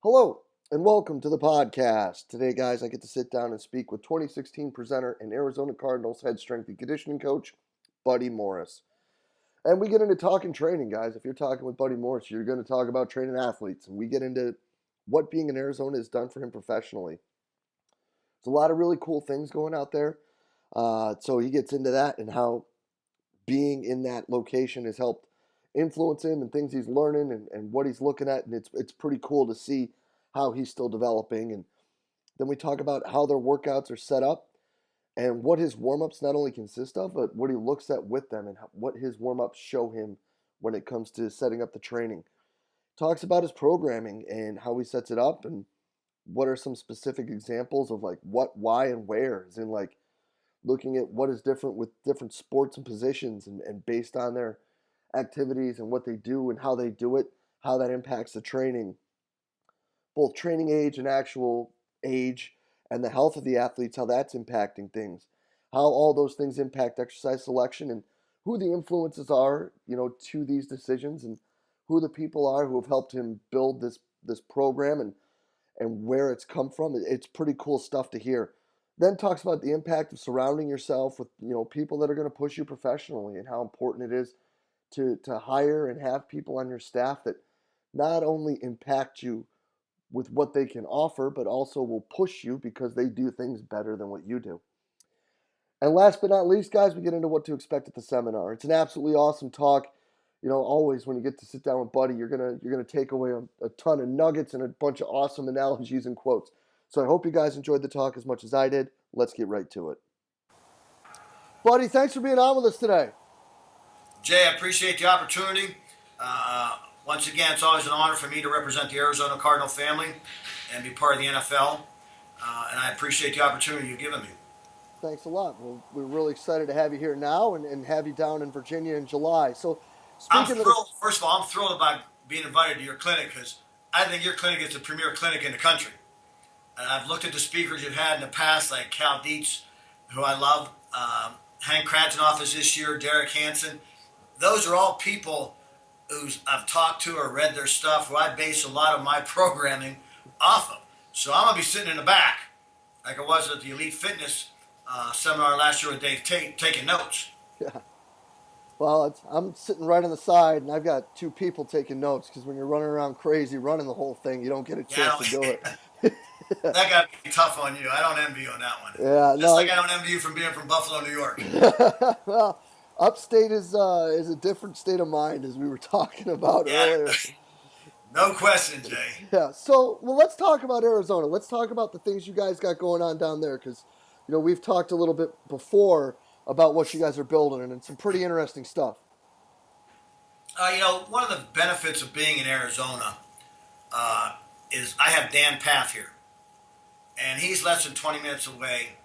Hello, and welcome to the podcast. Today, guys, I get to sit down and speak with 2016 presenter and Arizona Cardinals head strength and conditioning coach, Buddy Morris. And we get into talking training, guys. If you're talking with Buddy Morris, you're going to talk about training athletes. And we get into what being in Arizona has done for him professionally. There's a lot of really cool things going out there. So he gets into that and how being in that location has helped influence him and things he's learning and what he's looking at. And it's pretty cool to see how he's still developing. And then we talk about how their workouts are set up and what his warm-ups not only consist of, but what he looks at with them and what his warm-ups show him when it comes to setting up the training. Talks about his programming and how he sets it up and what are some specific examples of like what, why, and where, as in like looking at what is different with different sports and positions and based on their activities and what they do and how they do it, how that impacts the training, both training age and actual age, and the health of the athletes, how that's impacting things, how all those things impact exercise selection, and who the influences are, to these decisions, and who the people are who have helped him build this program and where it's come from. It's pretty cool stuff to hear. Then talks about the impact of surrounding yourself with people that are going to push you professionally and how important it is to hire and have people on your staff that not only impact you with what they can offer, but also will push you because they do things better than what you do. And last but not least, guys, we get into what to expect at the seminar. It's an absolutely awesome talk. Always when you get to sit down with Buddy, you're gonna take away a ton of nuggets and a bunch of awesome analogies and quotes. So I hope you guys enjoyed the talk as much as I did. Let's get right to it. Buddy, thanks for being on with us today. Jay, I appreciate the opportunity. Once again, it's always an honor for me to represent the Arizona Cardinal family and be part of the NFL. And I appreciate the opportunity you've given me. Thanks a lot. Well, we're really excited to have you here now and have you down in Virginia in July. So, I'm thrilled. First of all, I'm thrilled about being invited to your clinic because I think your clinic is the premier clinic in the country. And I've looked at the speakers you've had in the past, like Cal Dietz, who I love, Hank Kratzenoff is this year, Derek Hansen. Those are all people who I've talked to or read their stuff, who I base a lot of my programming off of. So I'm going to be sitting in the back, like I was at the Elite Fitness seminar last year with Dave Tate, taking notes. Yeah. Well, I'm sitting right on the side, and I've got two people taking notes because when you're running around crazy, running the whole thing, you don't get a chance to do it. That got to be tough on you. I don't envy you on that one. Yeah, Just like I don't envy you from being from Buffalo, New York. Well, upstate is a different state of mind, as we were talking about earlier. No question, Jay. Yeah. So, let's talk about Arizona. Let's talk about the things you guys got going on down there, because we've talked a little bit before about what you guys are building, and it's some pretty interesting stuff. One of the benefits of being in Arizona is I have Dan Path here, and he's less than 20 minutes away.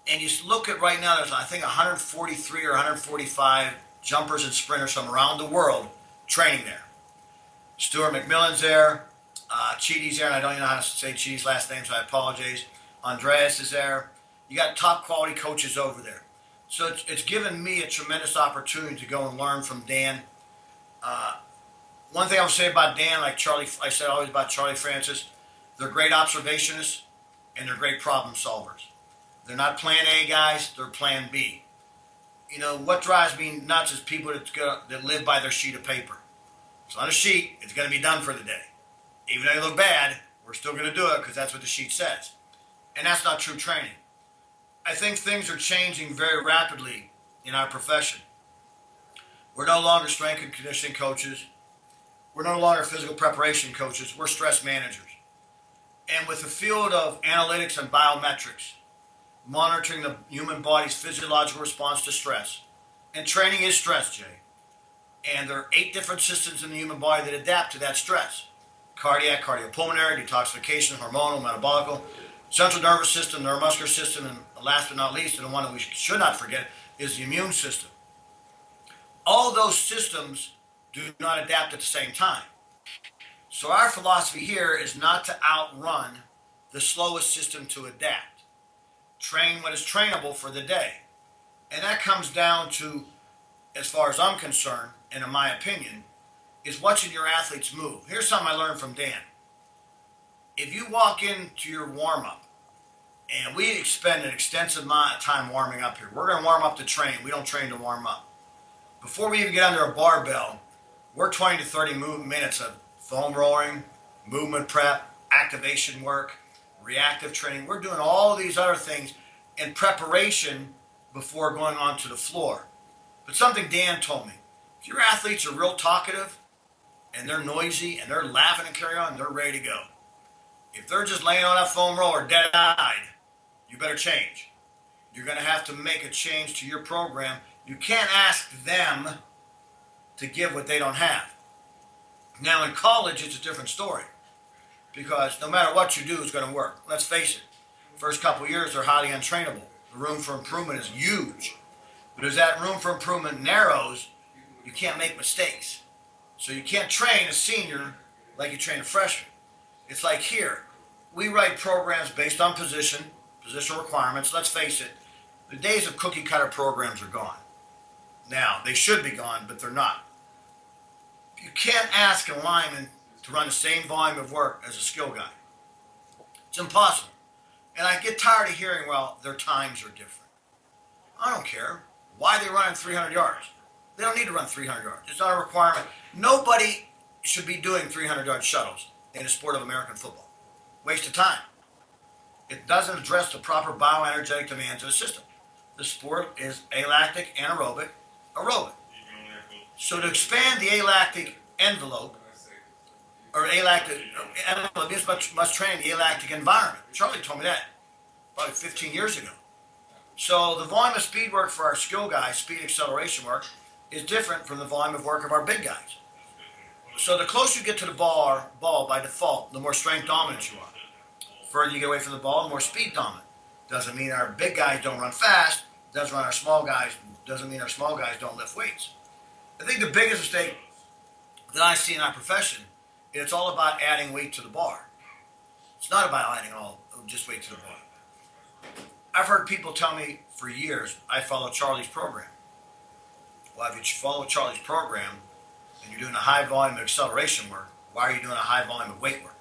And you look at right now, there's I think 143 or 145 jumpers and sprinters from around the world training there. Stuart McMillan's there, Chidi's there, and I don't even know how to say Chidi's last name, so I apologize. Andreas is there. You got top quality coaches over there. So it's given me a tremendous opportunity to go and learn from Dan. One thing I would say about Dan, like Charlie, I said always about Charlie Francis, they're great observationists and they're great problem solvers. They're not plan A guys, they're plan B. What drives me nuts is people that live by their sheet of paper. So on a sheet, it's going to be done for the day. Even though they look bad, we're still going to do it because that's what the sheet says. And that's not true training. I think things are changing very rapidly in our profession. We're no longer strength and conditioning coaches. We're no longer physical preparation coaches. We're stress managers. And with the field of analytics and biometrics, monitoring the human body's physiological response to stress, and training is stress, Jay. And there are 8 different systems in the human body that adapt to that stress. Cardiac, cardiopulmonary, detoxification, hormonal, metabolical, central nervous system, neuromuscular system, and last but not least, and the one that we should not forget, is the immune system. All those systems do not adapt at the same time. So our philosophy here is not to outrun the slowest system to adapt. Train what is trainable for the day. And that comes down to, as far as I'm concerned, and in my opinion, is watching your athletes move. Here's something I learned from Dan. if you walk into your warm-up, and we spend an extensive amount of time warming up here. We're going to warm up to train. We don't train to warm up. Before we even get under a barbell, we're 20 to 30 minutes of foam rolling, movement prep, activation work, reactive training. We're doing all these other things in preparation before going onto the floor. But something Dan told me, if your athletes are real talkative and they're noisy and they're laughing and carry on, they're ready to go. If they're just laying on that foam roller dead-eyed, you better change. You're going to have to make a change to your program. You can't ask them to give what they don't have. Now in college, it's a different story because no matter what you do, it's going to work. Let's face it. First couple of years, they're highly untrainable. The room for improvement is huge. But as that room for improvement narrows, you can't make mistakes. So you can't train a senior like you train a freshman. It's like here. We write programs based on positional requirements. Let's face it, the days of cookie cutter programs are gone. Now, they should be gone, but they're not. You can't ask a lineman to run the same volume of work as a skill guy. It's impossible. And I get tired of hearing, well, their times are different. I don't care. Why are they running 300 yards? They don't need to run 300 yards. It's not a requirement. Nobody should be doing 300-yard shuttles in the sport of American football. Waste of time. It doesn't address the proper bioenergetic demands of the system. The sport is alactic, anaerobic, aerobic. So to expand the alactic envelope, or alactic envelope, you must train the alactic environment. Charlie told me that probably 15 years ago. So the volume of speed work for our skill guys, speed acceleration work, is different from the volume of work of our big guys. So the closer you get to the ball by default, the more strength dominant you are. The further you get away from the ball, the more speed dominant. Doesn't mean our big guys don't run fast. Doesn't mean our small guys don't lift weights. I think the biggest mistake that I see in our profession is it's all about adding weight to the bar. It's not about adding just weight to the bar. I've heard people tell me for years, I follow Charlie's program. Well, if you follow Charlie's program and you're doing a high volume of acceleration work, why are you doing a high volume of weight work?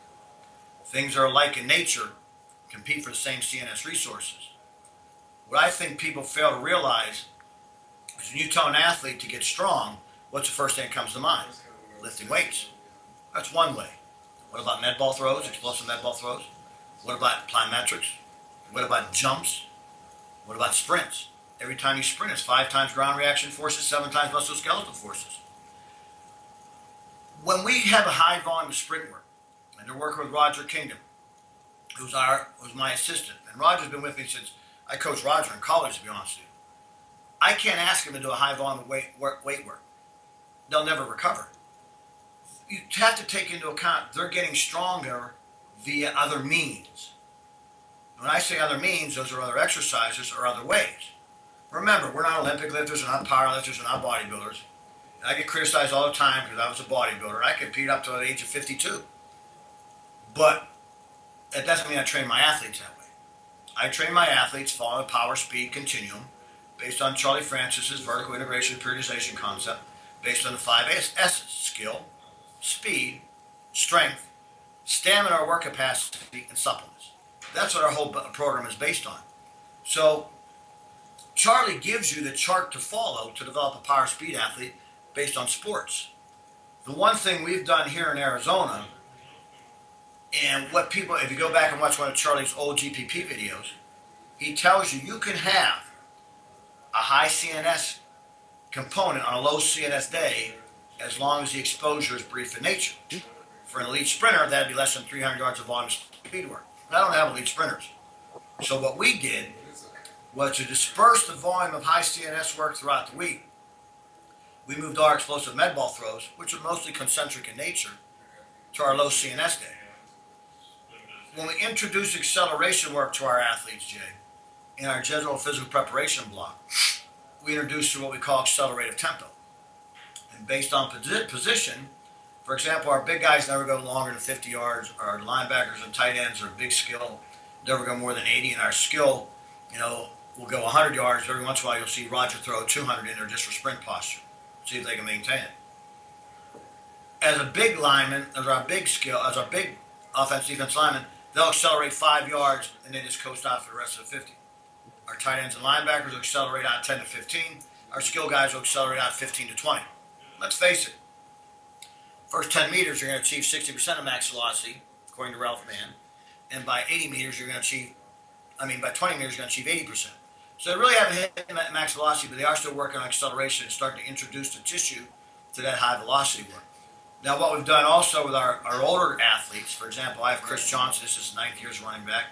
Things that are alike in nature compete for the same CNS resources. What I think people fail to realize is when you tell an athlete to get strong, what's the first thing that comes to mind? Lifting weights. That's one way. What about med ball throws, explosive med ball throws? What about plyometrics? What about jumps? What about sprints? Every time you sprint, it's 5 times ground reaction forces, 7 times musculoskeletal forces. When we have a high volume of sprint work, and they're working with Roger Kingdom, who's my assistant, and Roger's been with me since I coached Roger in college, to be honest with you. I can't ask him to do a high volume of weight work. They'll never recover. You have to take into account they're getting stronger via other means. When I say other means, those are other exercises or other ways. Remember, we're not Olympic lifters, we're not power lifters, we're not bodybuilders. And I get criticized all the time because I was a bodybuilder. I competed up to the age of 52. But that doesn't mean I train my athletes that way. I train my athletes following the power speed continuum based on Charlie Francis's vertical integration periodization concept, based on the 5 S's: skill, speed, strength, stamina or work capacity, and supplements. That's what our whole program is based on. So Charlie gives you the chart to follow to develop a power speed athlete based on sports. The one thing we've done here in Arizona, and what people, if you go back and watch one of Charlie's old GPP videos, he tells you you can have a high CNS component on a low CNS day as long as the exposure is brief in nature. For an elite sprinter, that'd be less than 300 yards of volume speed work. I don't have elite sprinters. So what we did was to disperse the volume of high CNS work throughout the week. We moved our explosive med ball throws, which are mostly concentric in nature, to our low CNS day. When we introduce acceleration work to our athletes, Jay, in our general physical preparation block, we introduce what we call accelerative tempo. And based on position, for example, our big guys never go longer than 50 yards. Our linebackers and tight ends are big skill, never go more than 80. And our skill, will go 100 yards. Every once in a while, you'll see Roger throw 200 in there just for sprint posture. See if they can maintain it. As a big lineman, as our big offense, defense linemen, they'll accelerate 5 yards and then just coast out for the rest of the 50. Our tight ends and linebackers will accelerate out 10 to 15. Our skill guys will accelerate out 15 to 20. Let's face it, first 10 meters, you're going to achieve 60% of max velocity, according to Ralph Mann. And by 80 meters, you're going to achieve, by 20 meters, you're going to achieve 80%. So they really haven't hit max velocity, but they are still working on acceleration and starting to introduce the tissue to that high velocity work. Now, what we've done also with our older athletes, for example, I have Chris Johnson, this is his 9th year's running back.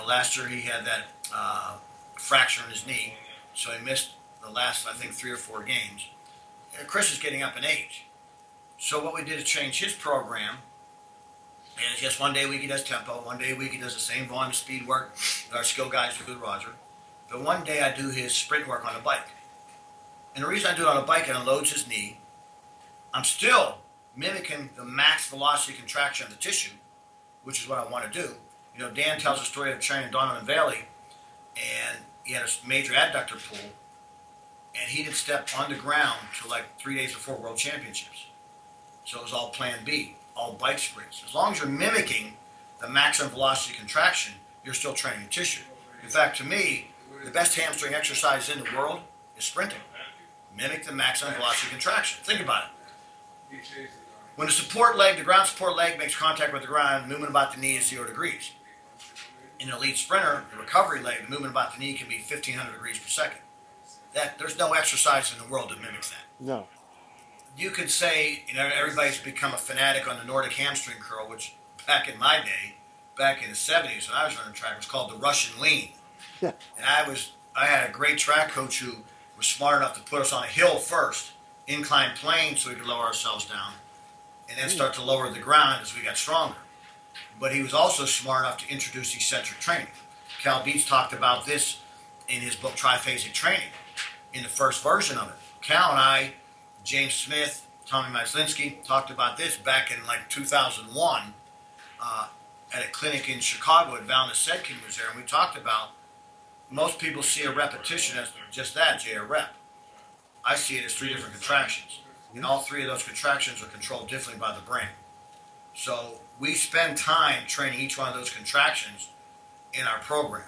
Last year he had that fracture in his knee, so he missed the last, I think, 3 or 4 games. And Chris is getting up in age. So what we did is change his program. And it's just one day a week he does tempo, one day a week he does the same volume of speed work that our skill guys do with Roger. But one day I do his sprint work on the bike. And the reason I do it on a bike, it unloads his knee. I'm still mimicking the max velocity contraction of the tissue, which is what I want to do. Dan tells the story of training Donovan Bailey, and he had a major adductor pull, and he didn't step on the ground until like 3 days before World Championships. So it was all Plan B, all bike sprints. As long as you're mimicking the maximum velocity contraction, you're still training the tissue. In fact, to me, the best hamstring exercise in the world is sprinting. Mimic the maximum velocity contraction. Think about it. When the ground support leg makes contact with the ground, the movement about the knee is 0 degrees. In an elite sprinter, the recovery leg, the movement about the knee can be 1,500 degrees per second. There's no exercise in the world that mimics that. No. You could say, everybody's become a fanatic on the Nordic hamstring curl, which back in my day, back in the 70s when I was running track, was called the Russian lean. Yeah. And I had a great track coach who was smart enough to put us on a hill first, inclined plane, so we could lower ourselves down, and then start to lower the ground as we got stronger. But he was also smart enough to introduce eccentric training. Cal Dietz talked about this in his book Triphasic Training, in the first version of it. Cal and I, James Smith, Tommy Myslinski, talked about this back in like 2001 at a clinic in Chicago at Valna Sedkin was there, and we talked about most people see a repetition as just that, Jay, a rep. I see it as 3 different contractions. And all 3 of those contractions are controlled differently by the brain. So we spend time training each one of those contractions in our program.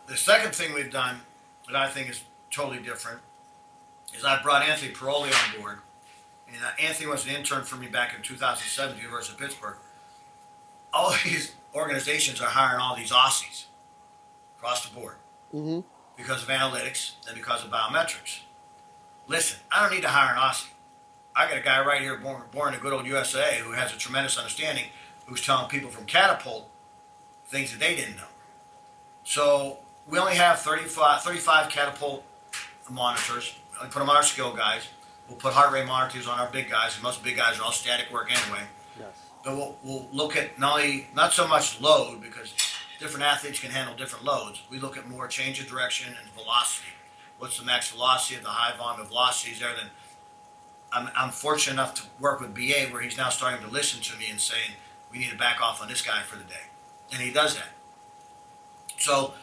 The second thing we've done that I think is totally different is I brought Anthony Paroli on board. And Anthony was an intern for me back in 2007 at the University of Pittsburgh. All these organizations are hiring all these Aussies across the board because of analytics and because of biometrics. Listen, I don't need to hire an Aussie. I got a guy right here born in the good old USA who has a tremendous understanding, who's telling people from Catapult things that they didn't know. So we only have 35 Catapult monitors. We put them on our skill guys. We'll put heart rate monitors on our big guys, and most big guys are all static work anyway. Yes. But we'll look at not so much load, because different athletes can handle different loads. We look at more change of direction and velocity. What's the max velocity of the high volume of velocities there? Then I'm fortunate enough to work with BA, where he's now starting to listen to me and saying, we need to back off on this guy for the day. And he does that. So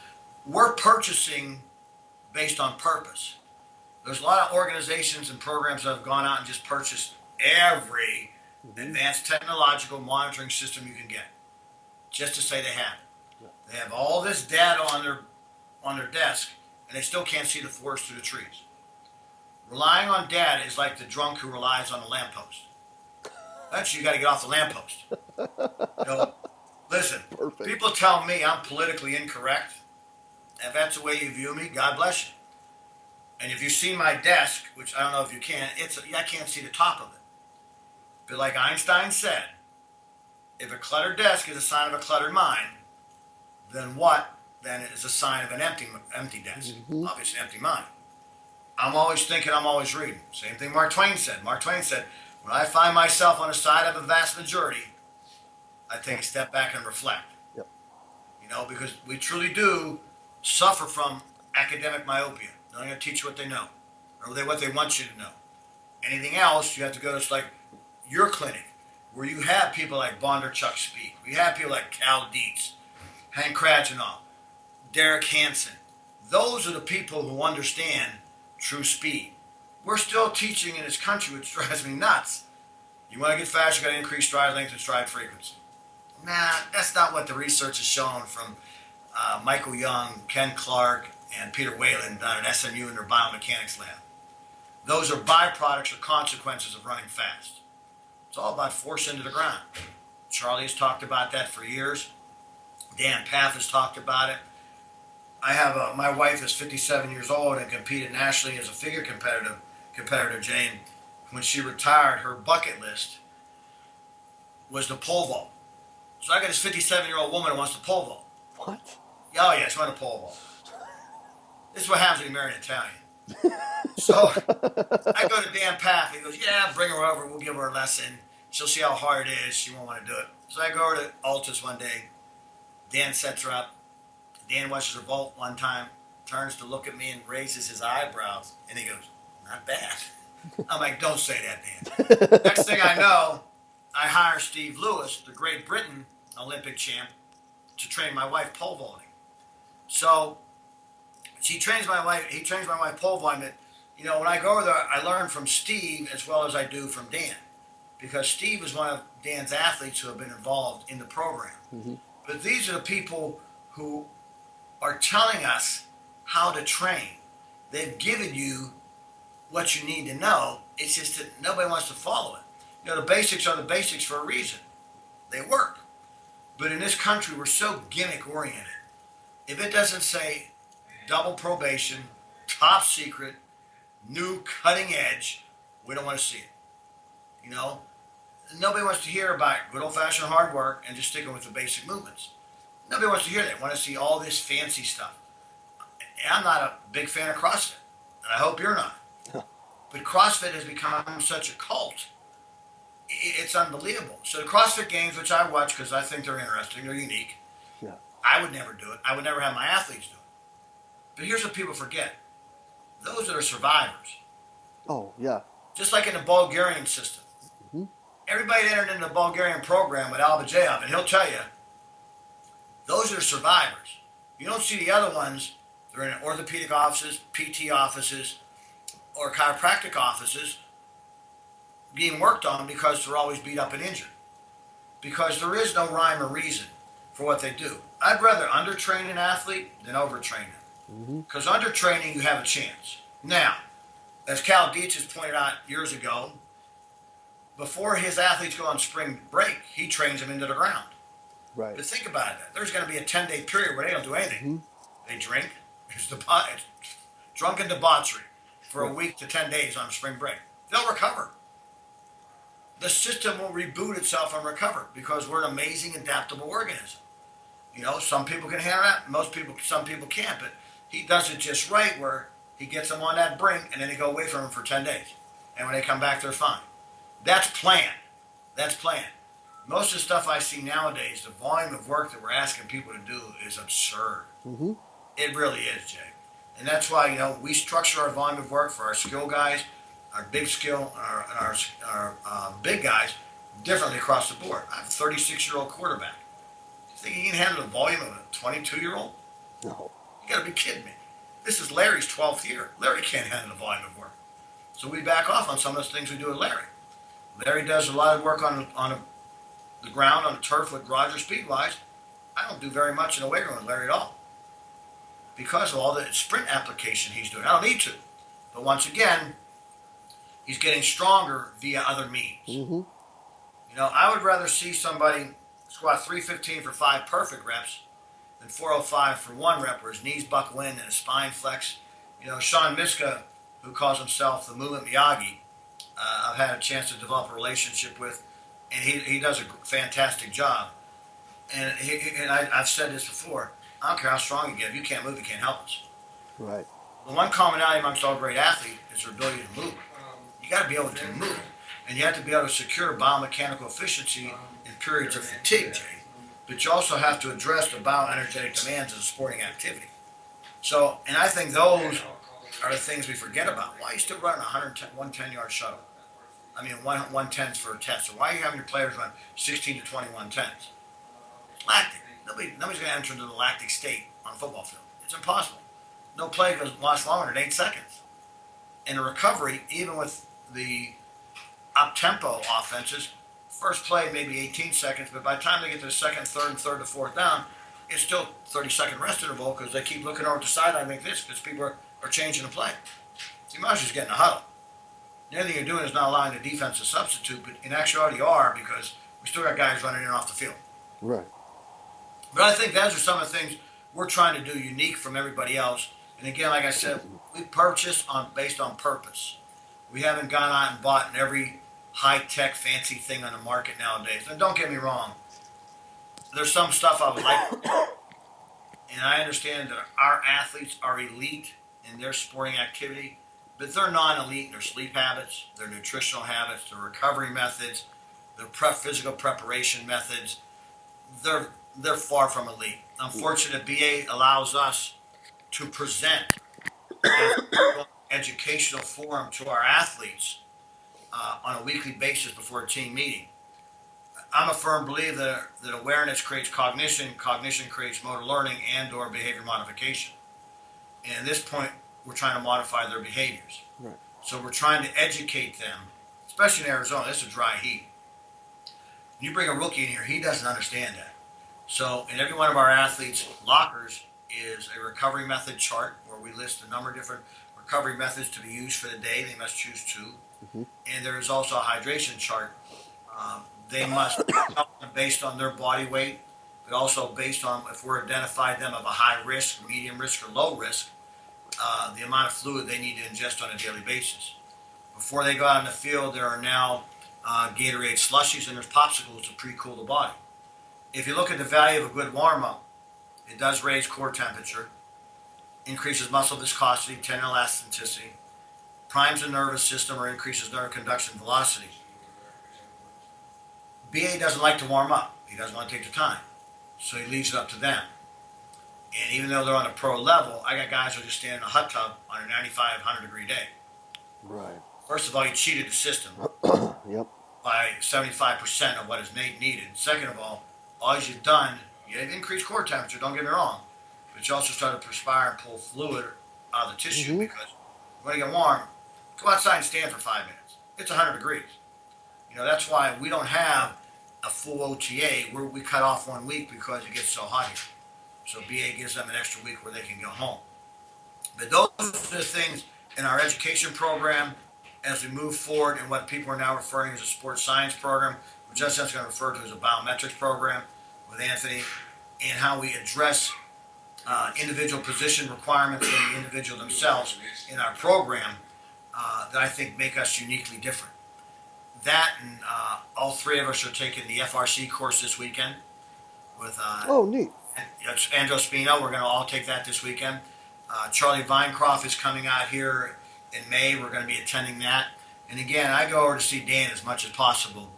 we're purchasing based on purpose. There's a lot of organizations and programs that have gone out and just purchased every advanced technological monitoring system you can get, just to say they have it. Yeah. They have all this data on their desk, and they still can't see the forest through the trees. Relying on data is like the drunk who relies on the lamppost. Eventually, you got to get off the lamppost. Listen, perfect. People tell me I'm politically incorrect. If that's the way you view me, God bless you. And if you see my desk, which I don't know if you can, I can't see the top of it. But like Einstein said, if a cluttered desk is a sign of a cluttered mind, then what then is a sign of an empty desk? Obviously, an empty mind. I'm always thinking, I'm always reading. Same thing Mark Twain said. Mark Twain said, when I find myself on the side of a vast majority, I take a step back and reflect. Yep. Because we truly do suffer from academic myopia. They're not going to teach you what they know, or what they want you to know. Anything else, you have to go to like your clinic, where you have people like Bondarchuk speak. You have people like Cal Dietz, Hank Caridnals, Derek Hansen. Those are the people who understand true speed. We're still teaching in this country, which drives me nuts. You want to get fast, you got to increase stride length and stride frequency. Nah, that's not what the research has shown from Michael Young, Ken Clark, and Peter Whalen down at SMU in their biomechanics lab. Those are byproducts or consequences of running fast. It's all about force into the ground. Charlie has talked about that for years. Dan Paff has talked about it. I have my wife is 57 years old and competed nationally as a figure competitor, Jane. When she retired, her bucket list was the pole vault. So I got this 57-year-old woman who wants to pole vault. What? Oh yeah, she wants to pole vault. This is what happens when you marry an Italian. So I go to Dan Paff. He goes, yeah, bring her over. We'll give her a lesson. She'll see how hard it is. She won't want to do it. So I go over to Altus one day. Dan sets her up. Dan watches her vault one time, turns to look at me and raises his eyebrows. And he goes, not bad. I'm like, don't say that, Dan. Next thing I know, I hire Steve Lewis, the Great Britain Olympic champ, to train my wife pole vaulting. So he trains my wife pole vaulting. But, when I go over there, I learn from Steve as well as I do from Dan. Because Steve is one of Dan's athletes who have been involved in the program. Mm-hmm. But these are the people who are telling us how to train. They've given you what you need to know. It's just that nobody wants to follow it. The basics are the basics for a reason. They work. But in this country, we're so gimmick oriented. If it doesn't say double probation, top secret, new cutting edge, we don't want to see it. Nobody wants to hear about good old fashioned hard work and just sticking with the basic movements. Nobody wants to hear that. Want to see all this fancy stuff. I'm not a big fan of CrossFit, and I hope you're not. But CrossFit has become such a cult. It's unbelievable. So the CrossFit Games, which I watch because I think they're interesting, they're unique. Yeah. I would never do it. I would never have my athletes do it. But here's what people forget. Those that are survivors. Oh, yeah. Just like in the Bulgarian system. Mm-hmm. Everybody that entered in the Bulgarian program with Albajev, and he'll tell you, those are survivors. You don't see the other ones. They're in orthopedic offices, PT offices, or chiropractic offices being worked on because they're always beat up and injured. Because there is no rhyme or reason for what they do. I'd rather undertrain an athlete than overtrain them. Because undertraining, you have a chance. Now, as Cal Dietz has pointed out years ago, before his athletes go on spring break, he trains them into the ground. Right. But think about it. There's going to be a 10-day period where they don't do anything. They drink. It's drunken debauchery for a week to 10 days on spring break. They'll recover. The system will reboot itself and recover because we're an amazing, adaptable organism. Some people can handle that. Some people can't. But he does it just right where he gets them on that brink and then they go away from him for 10 days. And when they come back, they're fine. That's planned. Most of the stuff I see nowadays, the volume of work that we're asking people to do is absurd. Mm-hmm. It really is, Jay. And that's why, we structure our volume of work for our skill guys, our big skill, our big guys differently across the board. I have a 36-year-old quarterback. You think he can handle the volume of a 22-year-old? No. You got to be kidding me. This is Larry's 12th year. Larry can't handle the volume of work. So we back off on some of those things we do with Larry. Larry does a lot of work on the ground, on the turf with Roger Speedwise. I don't do very much in the weight room with Larry at all because of all the sprint application he's doing. I don't need to. But once again, he's getting stronger via other means. Mm-hmm. I would rather see somebody squat 315 for 5 perfect reps than 405 for 1 rep where his knees buckle in and his spine flex. Sean Miska, who calls himself the Movement Miyagi, I've had a chance to develop a relationship with, and he does a fantastic job. And I've said this before, I don't care how strong you get, if you can't move, you can't help us. Right. The one commonality amongst all great athletes is their ability to move. You got to be able to move, and you have to be able to secure biomechanical efficiency in periods of fatigue, Jay. But you also have to address the bioenergetic demands of a sporting activity. So, and I think those are the things we forget about. Why are you still running 110-yard shuttle? 110s for a test. Or why are you having your players run 16 to 21 tens? Lactic. Nobody's going to enter into the lactic state on a football field. It's impossible. No play goes lasts longer than 8 seconds. And the recovery, even with the up-tempo offenses, first play maybe 18 seconds, but by the time they get to the second, third, and third to fourth down, it's still 30-second rest interval because they keep looking over to the sideline like this because people are changing the play. So you might as well just get in a huddle. The only thing you're doing is not allowing the defense to substitute, but in actuality you are because we still got guys running in off the field. Right. But I think those are some of the things we're trying to do unique from everybody else. And again, like I said, we purchase based on purpose. We haven't gone out and bought every high-tech, fancy thing on the market nowadays. And don't get me wrong, there's some stuff I would like, and I understand that our athletes are elite in their sporting activity, but they're non-elite in their sleep habits, their nutritional habits, their recovery methods, their physical preparation methods. They're far from elite. Unfortunately, BA allows us to present an educational forum to our athletes on a weekly basis before a team meeting. I'm a firm believer that awareness creates cognition, cognition creates motor learning and or behavior modification. And at this point, we're trying to modify their behaviors. Right. So we're trying to educate them, especially in Arizona. This is dry heat. You bring a rookie in here, he doesn't understand that. So in every one of our athletes' lockers is a recovery method chart where we list a number of different recovery methods to be used for the day. They must choose two. Mm-hmm. And there is also a hydration chart. They must, based on their body weight, but also based on if we're identified them of a high risk, medium risk, or low risk, the amount of fluid they need to ingest on a daily basis. Before they go out in the field, there are now Gatorade slushies and there's popsicles to pre-cool the body. If you look at the value of a good warm-up, it does raise core temperature, increases muscle viscosity, tendon elasticity, primes the nervous system or increases nerve conduction velocity. BA doesn't like to warm up. He doesn't want to take the time. So he leaves it up to them. And even though they're on a pro level, I got guys who just stand in a hot tub on a 95, 100-degree day. Right. First of all, you cheated the system Yep. by 75% of what is needed. Second of all you've done, you've increased core temperature, don't get me wrong, but you also start to perspire and pull fluid out of the tissue because when you get warm, go outside and stand for 5 minutes. It's 100 degrees. That's why we don't have a full OTA where we cut off 1 week because it gets so hot here. So BA gives them an extra week where they can go home. But those are the things in our education program as we move forward and what people are now referring as a sports science program, which just going to refer to as a biometrics program with Anthony, and how we address individual position requirements for the individual themselves in our program that I think make us uniquely different. That and all three of us are taking the FRC course this weekend with neat. Andrew Spino. We're going to all take that this weekend. Charlie Vinecroft is coming out here in May. We're going to be attending that. And again, I go over to see Dan as much as possible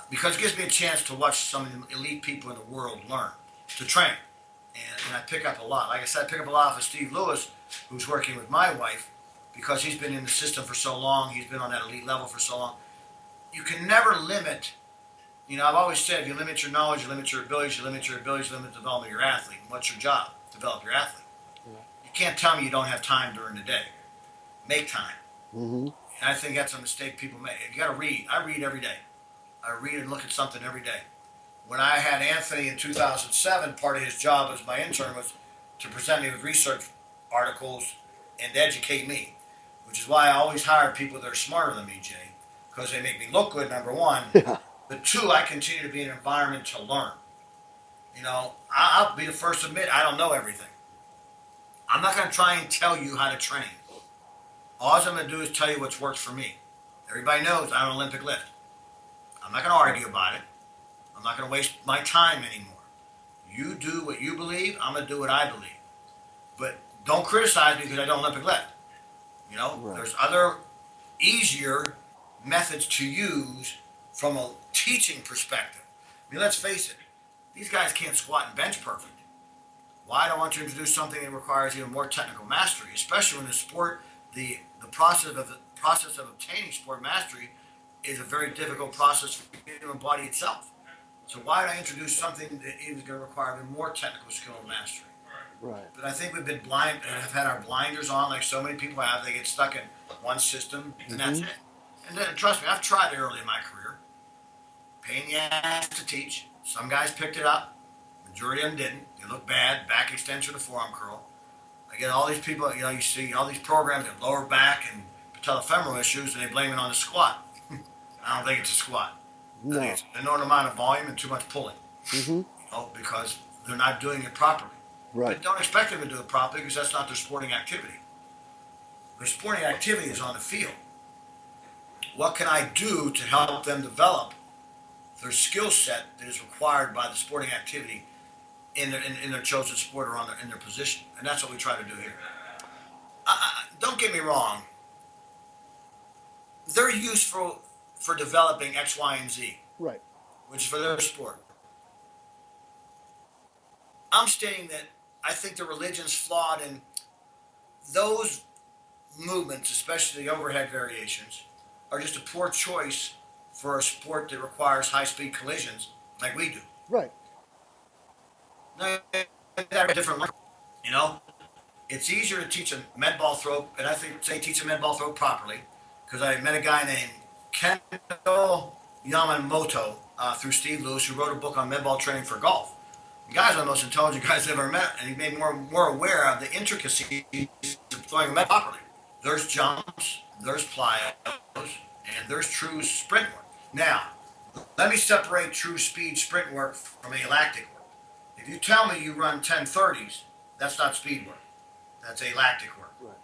because it gives me a chance to watch some of the elite people in the world learn, to train. And I pick up a lot. Like I said, I pick up a lot of Steve Lewis, who's working with my wife, because he's been in the system for so long. He's been on that elite level for so long. You can never limit. I've always said, if you limit your knowledge, you limit your abilities, you limit the development of your athlete. What's your job? Develop your athlete. Yeah. You can't tell me you don't have time during the day. Make time. Mm-hmm. And I think that's a mistake people make. You got to read. I read every day. I read and look at something every day. When I had Anthony in 2007, part of his job as my intern was to present me with research articles and educate me, which is why I always hire people that are smarter than me, Jay, because they make me look good, number one. Yeah. But two, I continue to be in an environment to learn. I'll be the first to admit I don't know everything. I'm not going to try and tell you how to train. All I'm going to do is tell you what's worked for me. Everybody knows I'm an Olympic lift. I'm not going to argue about it. I'm not going to waste my time anymore. You do what you believe, I'm going to do what I believe. But don't criticize me because I don't Olympic lift. Right. There's other easier methods to use from a teaching perspective. Let's face it, these guys can't squat and bench perfect. Why do I want to introduce something that requires even more technical mastery, especially when the sport, the process of obtaining sport mastery is a very difficult process for the human body itself. So why would I introduce something that is going to require even more technical skill and mastery? Right. But I think we've been blind and have had our blinders on like so many people have. They get stuck in one system and that's it. And then, trust me, I've tried it early in my career. pain in the ass to teach. Some guys picked it up. Majority of them didn't. They look bad. Back extension to forearm curl. I get all these people, you see all these programs that lower back and patellofemoral issues, and they blame it on the squat. I don't think it's a squat. No. I think it's an enormous amount of volume and too much pulling. Because they're not doing it properly. Right. But don't expect them to do it properly because that's not their sporting activity. Their sporting activity is on the field. What can I do to help them develop their skill set that is required by the sporting activity in their chosen sport or in their position? And that's what we try to do here. Don't get me wrong. They're useful for developing X, Y, and Z. Right. Which is for their sport. I'm stating that I think the religion's flawed, and those movements, especially the overhead variations, are just a poor choice for a sport that requires high-speed collisions like we do. Right. Now, that's a different level, It's easier to teach a med ball throw, and I think teach a med ball throw properly, because I met a guy named Kendo Yamamoto through Steve Lewis, who wrote a book on med ball training for golf. The guy's one of the most intelligent guys I've ever met, and he made more aware of the intricacies of throwing a med properly. There's jumps, there's plyos, and there's true sprint work. Now, let me separate true speed sprint work from alactic work. If you tell me you run 10:30s, that's not speed work. That's alactic work. Right.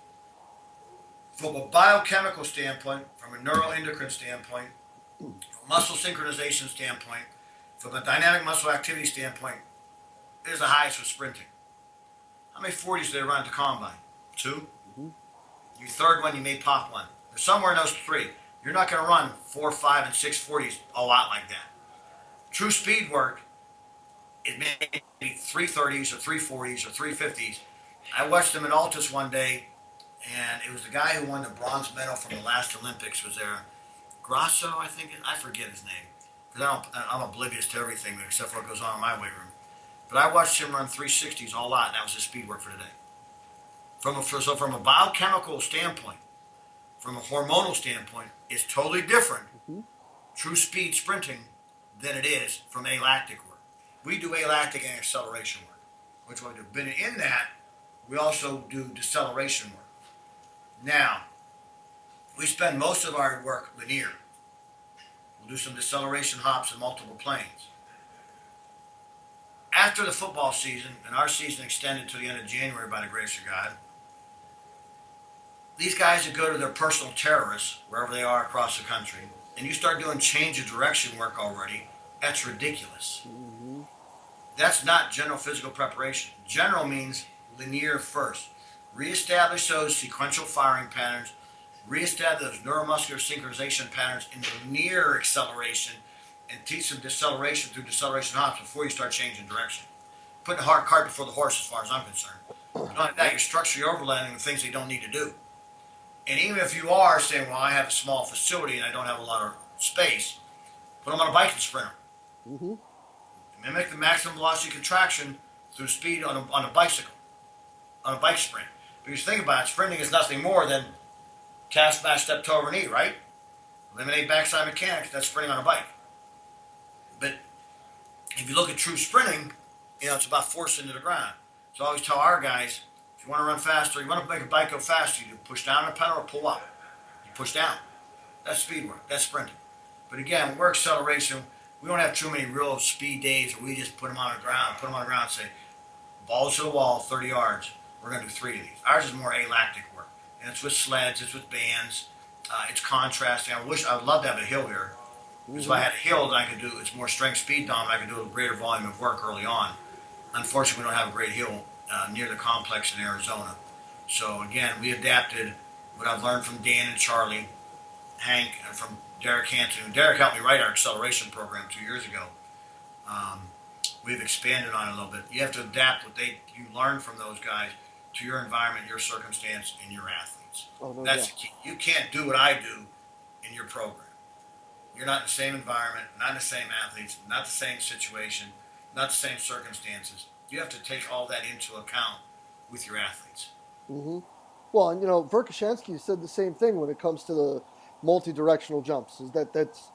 From a biochemical standpoint, from a neuroendocrine standpoint, from a muscle synchronization standpoint, from a dynamic muscle activity standpoint, it is the highest for sprinting. How many 40s do they run at the combine? 2? Your third one, you may pop one. There's somewhere in those 3. You're not going to run 4, 5, and 6 40s all out like that. True speed work, it may be 3 30s or 3 40s or 3 50s. I watched them at Altus one day, and it was the guy who won the bronze medal from the last Olympics was there. Grasso, I think, I forget his name. Because I'm oblivious to everything except for what goes on in my weight room. But I watched him run 360s all out, and that was his speed work for the day. So from a biochemical standpoint, from a hormonal standpoint, it's totally different, true speed sprinting, than it is from alactic work. We do alactic and acceleration work, which we do. But in that, we also do deceleration work. Now, we spend most of our work linear. We'll do some deceleration hops in multiple planes. After the football season, and our season extended to the end of January by the grace of God, these guys that go to their personal terrorists, wherever they are across the country, and you start doing change of direction work already, that's ridiculous. That's not general physical preparation. General means linear first. Reestablish those sequential firing patterns, reestablish those neuromuscular synchronization patterns in the linear acceleration, and teach them deceleration through deceleration hops before you start changing direction. Putting the hard cart before the horse as far as I'm concerned. Not like that, you're structurally overlanding the things they don't need to do. And even if you are saying, well, I have a small facility and I don't have a lot of space, put them on a bike and sprint them. Mimic the maximum velocity contraction through speed on a bicycle, on a bike sprint. Because think about it, sprinting is nothing more than calf smash, step toe over knee, right? Eliminate backside mechanics, that's sprinting on a bike. But if you look at true sprinting, it's about force into the ground. So I always tell our guys, if you want to run faster, you want to make a bike go faster, you do push down on the pedal or pull up. You push down. That's speed work. That's sprinting. But again, we're acceleration. We don't have too many real speed days where we just put them on the ground and say, balls to the wall, 30 yards. We're going to do 3 of these. Ours is more alactic work. And it's with sleds, it's with bands, it's contrasting. I'd love to have a hill here. Because if I had a hill that I could do, it's more strength speed dominant, I could do a greater volume of work early on. Unfortunately, we don't have a great hill near the complex in Arizona. So again, we adapted what I've learned from Dan and Charlie, Hank, and from Derek Hanson. Derek helped me write our acceleration program 2 years ago. We've expanded on it a little bit. You have to adapt what you learn from those guys to your environment, your circumstance, and your athletes. That's the key. You can't do what I do in your program. You're not in the same environment, not in the same athletes, not the same situation, not the same circumstances. You have to take all that into account with your athletes. Well, and Verkhoshansky said the same thing when it comes to the multi-directional jumps. Is that's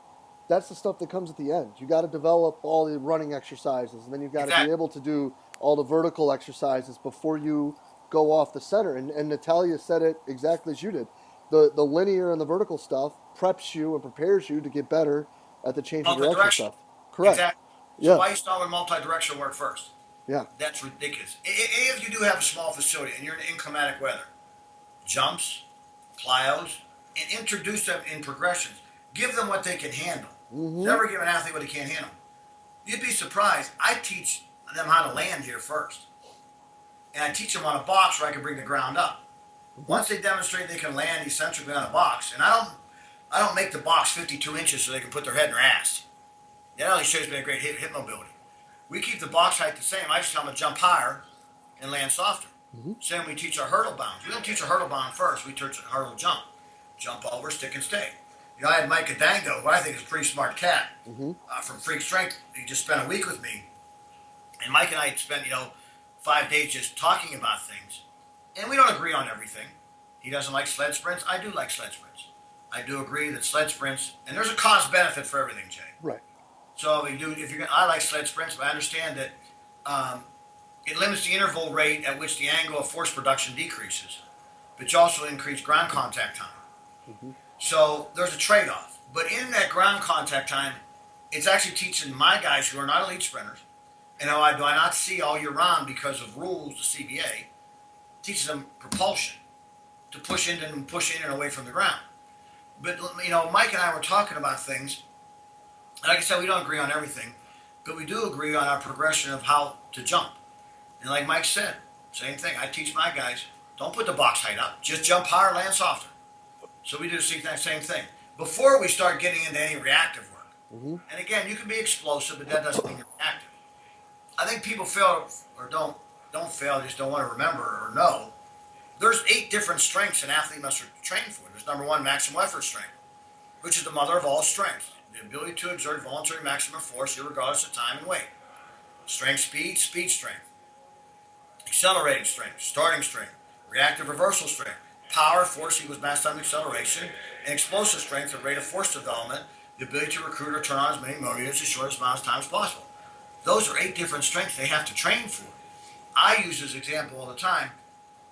that's the stuff that comes at the end. You got to develop all the running exercises, and then you've got to be able to do all the vertical exercises before you go off the center. And Natalia said it exactly as you did. The linear and the vertical stuff preps you and prepares you to get better at the change of direction stuff. Correct. Exactly. So why you start with multi-directional work first? Yeah. That's ridiculous. If you do have a small facility and you're in inclimatic weather, jumps, plyos, and introduce them in progressions. Give them what they can handle. Never give an athlete what he can't handle. You'd be surprised. I teach them how to land here first. And I teach them on a box where I can bring the ground up. Once they demonstrate they can land eccentrically on a box, and I don't make the box 52 inches so they can put their head in their ass. That only shows me a great hip mobility. We keep the box height the same. I just tell them to jump higher and land softer. Same we teach our hurdle bounds. We don't teach a hurdle bound first. We teach a hurdle jump. Jump over, stick and stay. You know, I had Mike Adango, who I think is a pretty smart cat, from Freak Strength. He just spent a week with me. And Mike and I spent, 5 days just talking about things. And we don't agree on everything. He doesn't like sled sprints. I do like sled sprints. I do agree that sled sprints, and there's a cost benefit for everything, Jay. Right. So I like sled sprints, but I understand that it limits the interval rate at which the angle of force production decreases, but you also increase ground contact time. So there's a trade-off. But in that ground contact time, it's actually teaching my guys who are not elite sprinters, and do I not see all year round because of rules, the CBA, teaches them propulsion to push in and away from the ground. But, Mike and I were talking about things. Like I said, we don't agree on everything, but we do agree on our progression of how to jump. And like Mike said, same thing. I teach my guys, don't put the box height up. Just jump higher, land softer. So we do the same thing. Before we start getting into any reactive work. And again, you can be explosive, but that doesn't mean you're reactive. I think people fail or don't fail, just don't want to remember or know. There's 8 different strengths an athlete must train for. There's number 1, maximal effort strength, which is the mother of all strength. The ability to exert voluntary maximum force regardless of time and weight. Strength, speed strength. Accelerating strength, starting strength, reactive reversal strength, power, force equals mass times acceleration, and explosive strength, the rate of force development, the ability to recruit or turn on as many motor units as short amount of time as possible. Those are 8 different strengths they have to train for. I use this example all the time.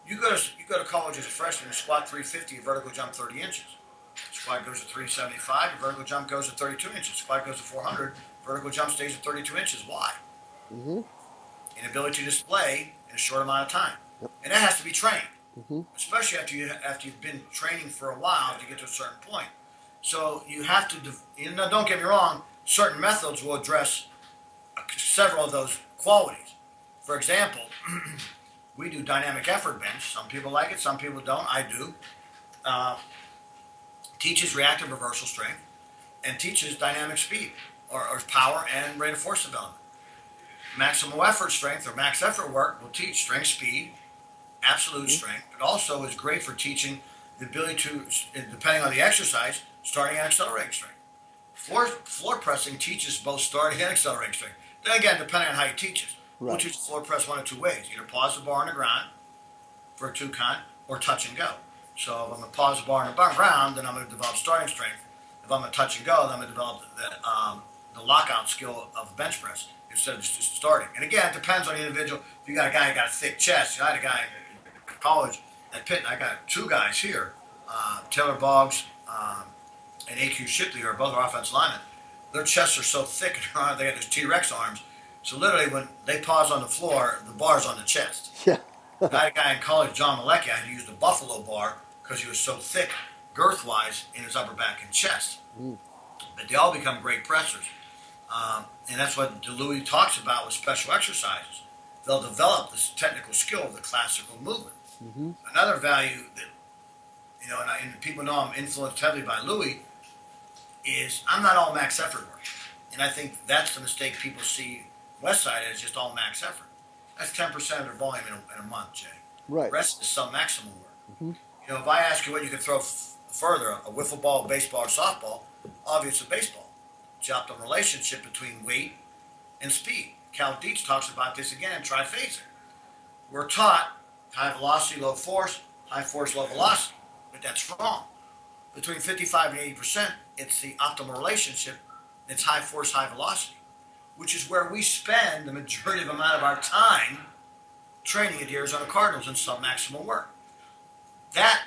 You go to college as a freshman, you squat 350, your vertical jump 30 inches. Squat goes to 375, your vertical jump goes to 32 inches. Squat goes to 400, vertical jump stays at 32 inches. Why? Inability to display in a short amount of time. And that has to be trained, especially after you've been training for a while to get to a certain point. So you have to, don't get me wrong, certain methods will address several of those qualities. For example, we do dynamic effort bench. Some people like it, some people don't. I do. Teaches reactive reversal strength and teaches dynamic speed or power and rate of force development. Maximal effort strength or max effort work will teach strength, speed, absolute strength, but also is great for teaching the ability to, depending on the exercise, starting and accelerating strength. Floor pressing teaches both starting and accelerating strength. Then again, depending on how you teach it. We'll teach floor press 1 of 2 ways. Either pause the bar on the ground for a 2 count or touch and go. So if I'm going to pause the bar on the ground, then I'm going to develop starting strength. If I'm going to touch and go, then I'm going to develop the lockout skill of bench press instead of just starting. And again, it depends on the individual. If you got a guy who got a thick chest, I had a guy in college at Pitt, and I got 2 guys here, Taylor Boggs and AQ Shipley, who are both offensive linemen. Their chests are so thick, and they got these T-Rex arms. So literally, when they pause on the floor, the bar's on the chest. Yeah. I had a guy in college, John Malecki, I had to use the Buffalo bar because he was so thick, girth-wise, in his upper back and chest. But they all become great pressers. And that's what Louis talks about with special exercises. They'll develop this technical skill of the classical movement. Another value that, and people know I'm influenced heavily by Louis, is I'm not all max effort work. And I think that's the mistake people see Westside as just all max effort. That's 10% of their volume in a month, Jay. Right. The rest is submaximal work. If I ask you what you can throw further, a wiffle ball, baseball, or softball, obviously baseball. It's the optimal relationship between weight and speed. Cal Dietz talks about this again in Triphaser. We're taught high velocity, low force, high force, low velocity, but that's wrong. Between 55 and 80%, it's the optimal relationship It's high force, high velocity, which is where we spend the majority of the amount of our time training at the Arizona Cardinals in submaximal work. That,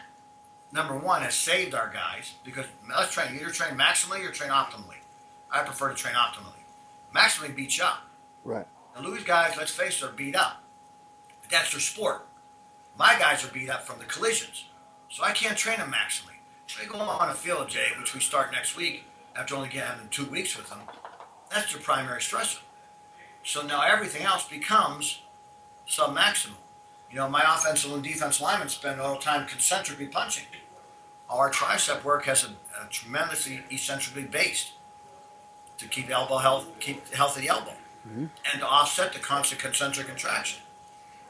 number one, has saved our guys because let's train, either train maximally or train optimally. I prefer to train optimally. Maximally beats you up. Right. And Louis guys, let's face it, are beat up. But that's their sport. My guys are beat up from the collisions. So I can't train them maximally. They go on a field, Jay, which we start next week after only having 2 weeks with them. That's their primary stressor. So now everything else becomes submaximal. You know, my offensive and defensive linemen spend all the time concentrically punching. Our tricep work has a tremendously eccentrically based to keep elbow health, keep health of the elbow, and to offset the constant concentric contraction.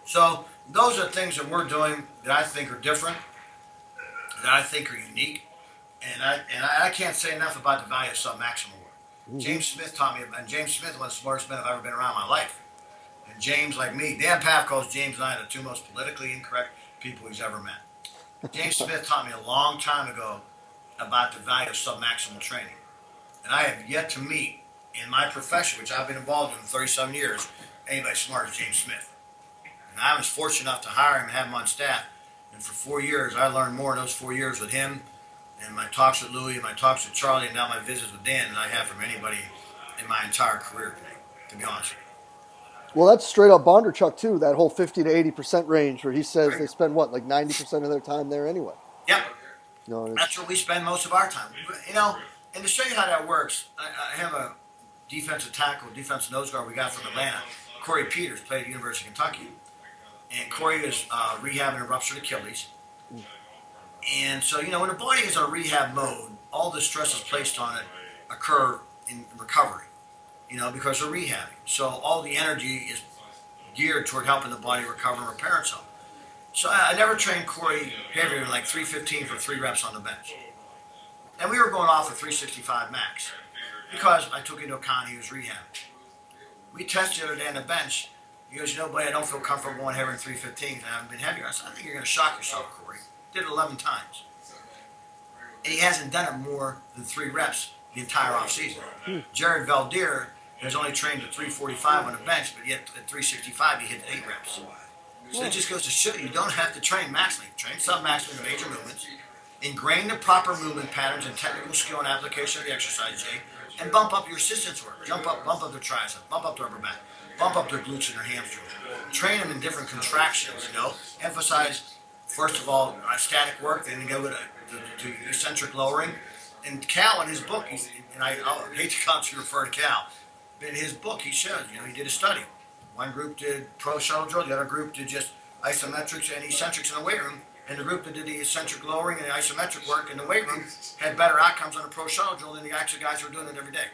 So those are things that we're doing that I think are different, that I think are unique, and I can't say enough about the value of submaximal work. James Smith taught me, and James Smith was one of the smartest men I've ever been around in my life. And James, like me, Dan Paff calls James and I the two most politically incorrect people he's ever met. James Smith taught me a long time ago about the value of submaximal training. And I have yet to meet in my profession, which I've been involved in 37 years, anybody as smart as James Smith. And I was fortunate enough to hire him and have him on staff. And for 4 years, I learned more in those 4 years with him and my talks with Louis and my talks with Charlie and now my visits with Dan than I have from anybody in my entire career, to be honest with you. Well, that's straight up Bondarchuk too. That whole 50 to 80% range, where he says they spend what, like 90% of their time there anyway. Yep. You know, That's where we spend most of our time. You know, and to show you how that works, I have a defensive tackle, defensive nose guard we got from Atlanta. Corey Peters played at the University of Kentucky. And Corey is rehabbing a ruptured Achilles. And so, you know, when the body is on rehab mode, all the stresses placed on it occur in recovery, you know, because they're rehabbing. So all the energy is geared toward helping the body recover and repair itself. So I never trained Corey heavier than like 315 for 3 reps on the bench. And we were going off of 365 max because I took into account he was rehabbing. We tested the other day on the bench. He goes, you know, buddy, I don't feel comfortable going heavier than 315 and I haven't been heavier. I said, I think you're going to shock yourself, Corey. Did it 11 times. And he hasn't done it more than 3 reps the entire offseason. Jared Valdir has only trained at 345 on the bench, but yet at 365 he hit 8 reps. So it just goes to show you don't have to train maximally. Train submaximally in major movements, ingrain the proper movement patterns and technical skill and application of the exercise, Jay, and bump up your assistance work. Bump up their tricep, bump up their upper back, bump up their glutes and their hamstrings. Train them in different contractions, you know. Emphasize, first of all, static work, then go to eccentric lowering. And Cal, in his book, and I hate to constantly refer to Cal, but in his book he shows, you know, he did a study. One group did pro shuttle drill, the other group did just isometrics and eccentrics in the weight room, and the group that did the eccentric lowering and the isometric work in the weight room had better outcomes on a pro shuttle drill than the actual guys who are doing it every day.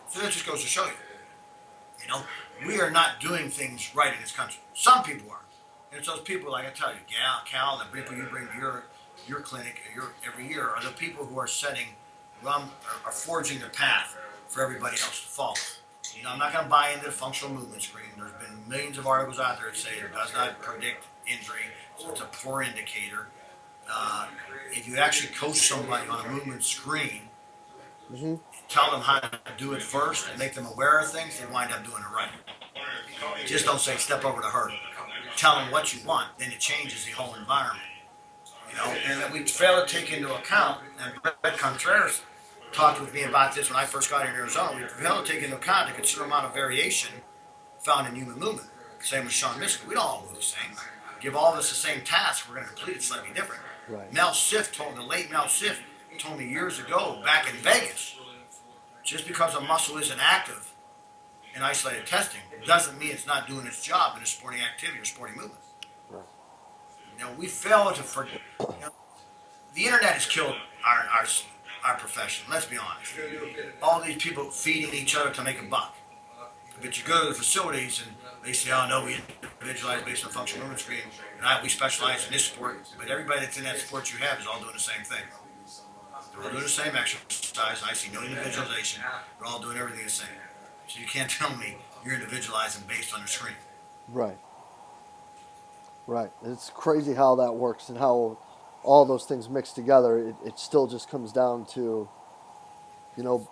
So that just goes to show you, you know, we are not doing things right in this country. Some people are. And it's those people, like I tell you, Cal, and the people you bring to your clinic every year are the people who are are forging the path for everybody else to follow. You know, I'm not going to buy into the functional movement screen. There's been millions of articles out there that say it does not predict injury. So it's a poor indicator. If you actually coach somebody on a movement screen, tell them how to do it first and make them aware of things, they wind up doing it right. Just don't say step over the hurdle. Tell them what you want, then it changes the whole environment. You know, and that we fail to take into account, and Brett Contreras talked with me about this when I first got here in Arizona. We fail to take into account the considerable amount of variation found in human movement. Same with Sean Miska. We don't all move the same. Give all of us the same task, we're going to complete it slightly different. Right. The late Mel Siff told me years ago back in Vegas, just because a muscle isn't active in isolated testing doesn't mean it's not doing its job in a sporting activity or sporting movement. Right. You know, we fail to forget. You know, the internet has killed our profession. Let's be honest. All these people feeding each other to make a buck. But you go to the facilities and they say, "Oh no, we individualize based on functional movement screen, and we specialize in this sport." But everybody that's in that sport you have is all doing the same thing. They're all doing the same exercise. I see no individualization. They're all doing everything the same. So you can't tell me you're individualizing based on the screen. Right. Right. It's crazy how that works and how all those things mix together. It still just comes down to, you know,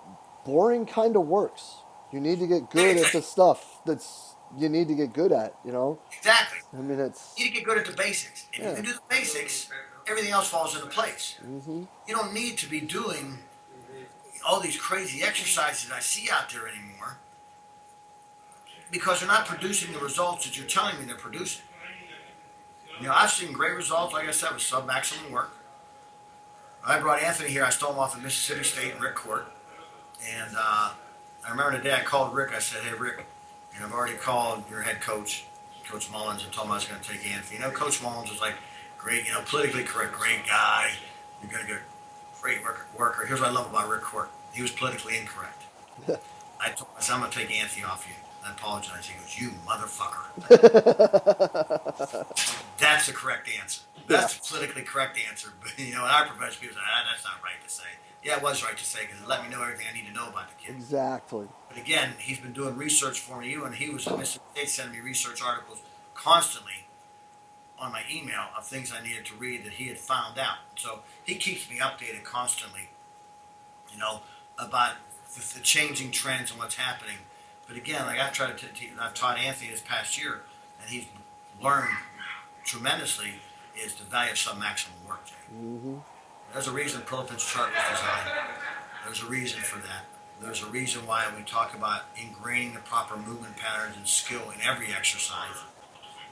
boring kind of works. You need to get good at the stuff that's you need to get good at, you know? Exactly. I mean, You need to get good at the basics. If you yeah. can do the basics, everything else falls into place. Mm-hmm. You don't need to be doing all these crazy exercises I see out there anymore because they're not producing the results that you're telling me they're producing. You know, I've seen great results, like I said, with submaximal work. I brought Anthony here. I stole him off of Mississippi State and Rick Court. And I remember the day I called Rick. I said, "Hey, Rick, you know, I've already called your head coach, Coach Mullins, and told him I was going to take Anthony. You know, Coach Mullins was like, great, you know, politically correct, great guy. You're going to get a great worker. Here's what I love about Rick Court. He was politically incorrect. I told him, I said, I'm going to take Anthony off you. I apologize. He goes, you motherfucker. That's the correct answer. That's the politically correct answer. But, you know, in our profession, people say, that's not right to say. Yeah, it was right to say because it let me know everything I need to know about the kid. Exactly. But again, he's been doing research for me, and he was at Mississippi State sending me research articles constantly on my email of things I needed to read that he had found out. So he keeps me updated constantly, you know, about the changing trends and what's happening. But again, like I've taught Anthony this past year, and he's learned tremendously is the value of submaximal work, Jay. Mm-hmm. There's a reason Prolipin's chart was designed. There's a reason for that. There's a reason why we talk about ingraining the proper movement patterns and skill in every exercise,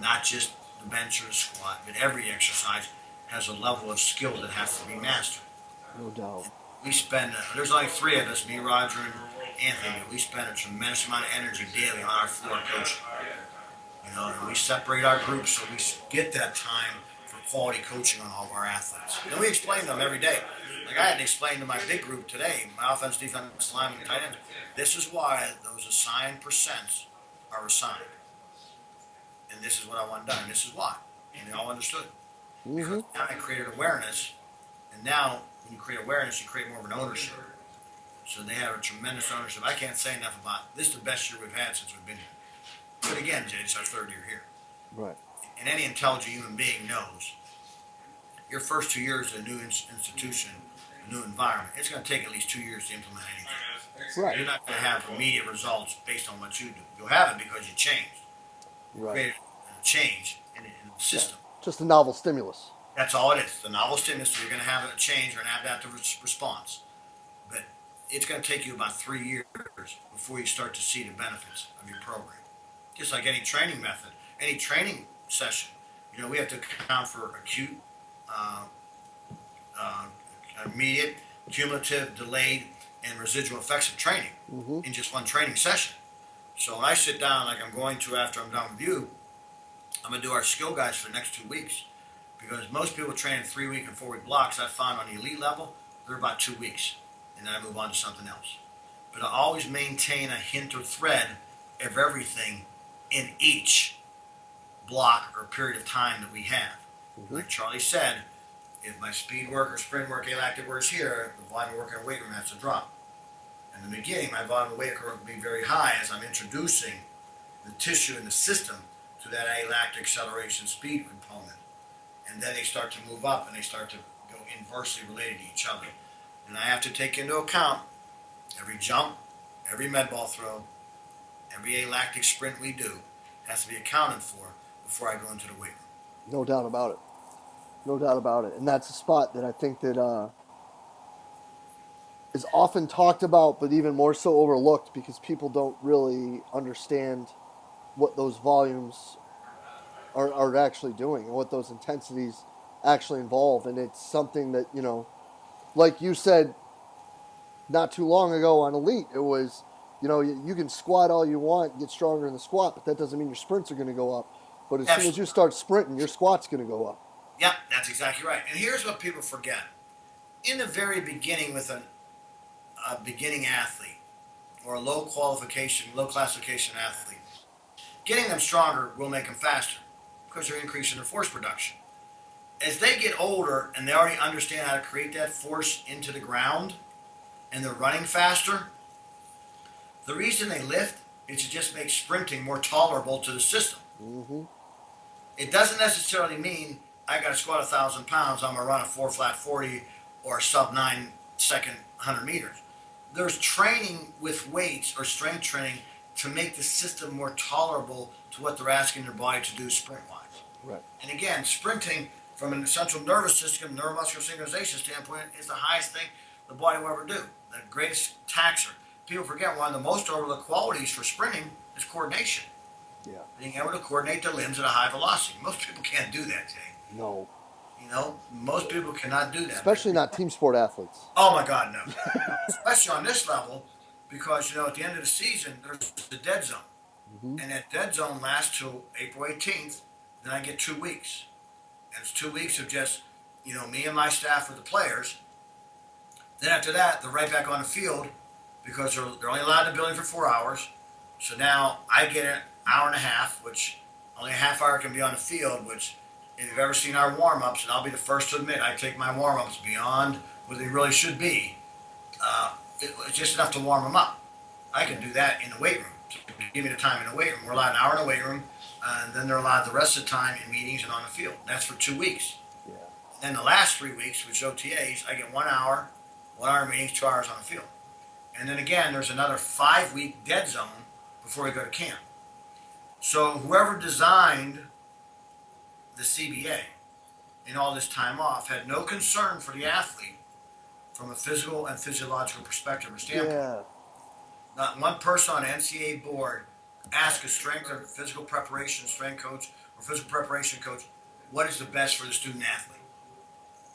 not just the bench or the squat, but every exercise has a level of skill that has to be mastered. No doubt. We spend, there's only three of us, me, Roger, and Anthony, but we spend a tremendous amount of energy daily on our floor coaching. You know, and we separate our groups so we get that time for quality coaching on all of our athletes. And we explain to them every day. Like I had to explain to my big group today, my offense, defense, lineman, and tight end, this is why those assigned percents are assigned. And this is what I want done, and this is why. And they all understood. Mm-hmm. Because now I created awareness, and now when you create awareness, you create more of an ownership. So they have a tremendous ownership. I can't say enough about this is the best year we've had since we've been here. But again, Jay, it's our third year here. Right. And any intelligent human being knows your first 2 years at a new institution, a new environment, it's going to take at least 2 years to implement anything. Right. You're not going to have immediate results based on what you do. You'll have it because you changed. Right. Created a change in the system. Yeah. Just a novel stimulus. That's all it is. The novel stimulus, so you're going to have a change or an adaptive response. But it's going to take you about 3 years before you start to see the benefits of your program. Just like any training method, any training session. You know, we have to account for acute, immediate, cumulative, delayed, and residual effects of training in just one training session. So when I sit down, like I'm going to after I'm done with you, I'm going to do our skill guides for the next 2 weeks. Because most people train in 3 week and 4 week blocks. I found on the elite level, they're about 2 weeks. And then I move on to something else. But I always maintain a hint or thread of everything in each block or period of time that we have. Like Charlie said, if my speed work or sprint work, alactic work is here, the volume work in weight room has to drop. In the beginning, my volume of weight work will be very high as I'm introducing the tissue and the system to that alactic acceleration speed component. And then they start to move up and they start to go inversely related to each other. And I have to take into account every jump, every med ball throw, every alactic sprint we do has to be accounted for before I go into the weight room. No doubt about it. No doubt about it. And that's a spot that I think that is often talked about, but even more so overlooked because people don't really understand what those volumes are actually doing and what those intensities actually involve. And it's something that, you know, like you said not too long ago on Elite, it was, you know, you can squat all you want, get stronger in the squat, but that doesn't mean your sprints are going to go up. But as soon as you start sprinting, your squat's going to go up. Yep, that's exactly right. And here's what people forget. In the very beginning with a beginning athlete or a low classification athlete, getting them stronger will make them faster because they're increasing their force production. As they get older and they already understand how to create that force into the ground and they're running faster, the reason they lift is to just make sprinting more tolerable to the system. It doesn't necessarily mean I got to squat 1,000 pounds, I'm going to run a 4 flat 40 or sub 9 second 100 meters. there's training with weights or strength training to make the system more tolerable to what they're asking their body to do sprint-wise. Right. And again, sprinting from an central nervous system, neuromuscular synchronization standpoint is the highest thing the body will ever do. The greatest taxer. People forget one of the most overlooked qualities for sprinting is coordination. Yeah. Being able to coordinate the limbs at a high velocity. Most people can't do that, Jay. No. You know, most people cannot do that. Especially not team sport athletes. Oh my God, no. Especially on this level, because you know, at the end of the season, there's the dead zone, and that dead zone lasts till April 18th. Then I get 2 weeks, and it's 2 weeks of just, you know, me and my staff with the players. Then after that, they're right back on the field because they're only allowed in the building for 4 hours. So now I get an hour and a half, which only a half hour can be on the field, which if you've ever seen our warm-ups, and I'll be the first to admit, I take my warm-ups beyond what they really should be. It's just enough to warm them up. I can do that in the weight room. So give me the time in the weight room. We're allowed an hour in the weight room, and then they're allowed the rest of the time in meetings and on the field. That's for 2 weeks. Yeah. Then the last 3 weeks, which OTAs, I get 1 hour, 1 hour in meetings, 2 hours on the field. And then again, there's another 5-week dead zone before we go to camp. So whoever designed the CBA in all this time off had no concern for the athlete from a physical and physiological perspective or standpoint. Yeah. Not one person on the NCAA board asked a strength or physical preparation strength coach or physical preparation coach, what is the best for the student athlete?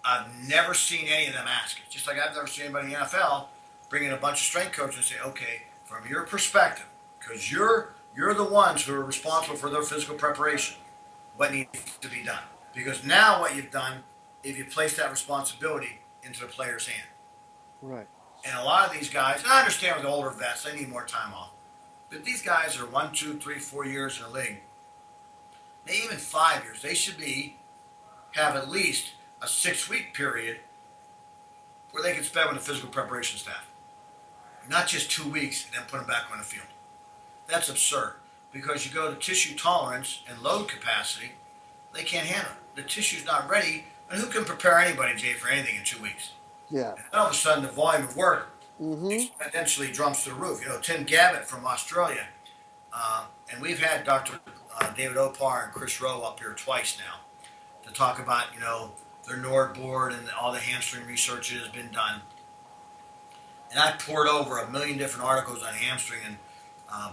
I've never seen any of them ask it. Just like I've never seen anybody in the NFL bring in a bunch of strength coaches and say, okay, from your perspective, because you're the ones who are responsible for their physical preparation, what needs to be done? Because now what you've done is you place that responsibility into the player's hand. Right. And a lot of these guys, and I understand with the older vets, they need more time off. But these guys are 1, 2, 3, 4 years in the league. Maybe even 5 years. They should have at least a 6-week period where they can spend with the physical preparation staff. Not just 2 weeks and then put them back on the field. That's absurd. Because you go to tissue tolerance and load capacity, they can't handle it. The tissue's not ready, and who can prepare anybody, Jay, for anything in 2 weeks? Yeah. And all of a sudden, the volume of work exponentially jumps to the roof. You know, Tim Gabbett from Australia, and we've had Dr. David Opar and Chris Rowe up here twice now to talk about, you know, their NORD board and all the hamstring research that has been done. And I poured over 1 million different articles on hamstring, and